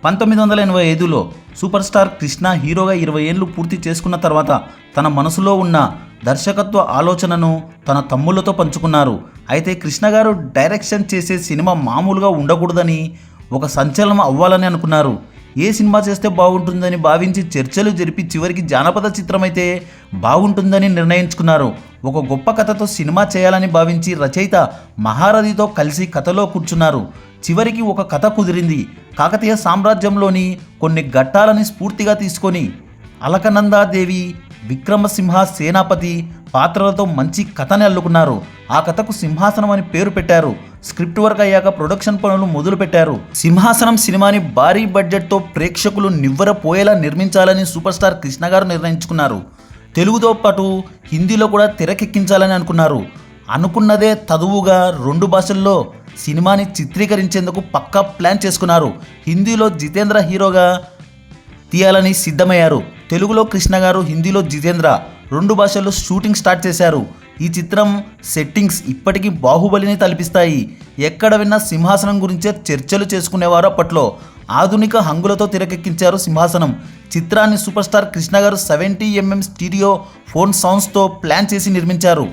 1985లో super star Krishna హీరోగా 20 ఏళ్లు పూర్తి చేసుకున్న తర్వాత తన మనసులో ఉన్న దర్శకత్వ ఆలోచనను తన తమ్ముళ్లతో పంచుకున్నారు. అయితే కృష్ణ గారు డైరెక్షన్ చేసే సినిమా మామూలుగా ఉండకూడదని, ఒక సంచలనం అవ్వాలని అనుకున్నారు. ఏ సినిమా చేస్తే బాగుంటుందని భావించి చర్చలు జరిపి చివరికి జానపద చిత్రమైతే బాగుంటుందని నిర్ణయించుకున్నారు. ఒక గొప్ప కథతో సినిమా చేయాలని భావించి రచయిత మహారథితో కలిసి కథలో కూర్చున్నారు. చివరికి ఒక కథ కుదిరింది. కాకతీయ సామ్రాజ్యంలోని కొన్ని ఘట్టాలని స్ఫూర్తిగా తీసుకొని అలకనందాదేవి, విక్రమసింహ సేనాపతి పాత్రలతో మంచి కథని అల్లుకున్నారు. ఆ కథకు సింహాసనం అని పేరు పెట్టారు. స్క్రిప్ట్ వర్క్ అయ్యాక ప్రొడక్షన్ పనులు మొదలుపెట్టారు. సింహాసనం సినిమాని భారీ బడ్జెట్తో ప్రేక్షకులు నివ్వెరపోయేలా నిర్మించాలని సూపర్ స్టార్ కృష్ణ గారు నిర్ణయించుకున్నారు. తెలుగుతో పాటు హిందీలో కూడా తెరకెక్కించాలని అనుకున్నారు. అనుకున్నదే తదువుగా 2 భాషల్లో సినిమాని చిత్రీకరించేందుకు పక్కా ప్లాన్ చేసుకున్నారు. హిందీలో జితేంద్ర హీరోగా తీయాలని సిద్ధమయ్యారు. తెలుగులో కృష్ణ గారు, హిందీలో జితేంద్ర 2 భాషల్లో షూటింగ్ స్టార్ట్ చేశారు. ఈ చిత్రం సెట్టింగ్స్ ఇప్పటికీ బాహుబలిని తలపిస్తాయి. ఎక్కడ విన్నా సింహాసనం గురించే చర్చలు చేసుకునేవారు అప్పట్లో. ఆధునిక హంగులతో తెరకెక్కించారు సింహాసనం చిత్రాన్ని. సూపర్ స్టార్ కృష్ణ గారు 70mm స్టీరియో ఫోన్ సౌండ్స్తో ప్లాన్ చేసి నిర్మించారు.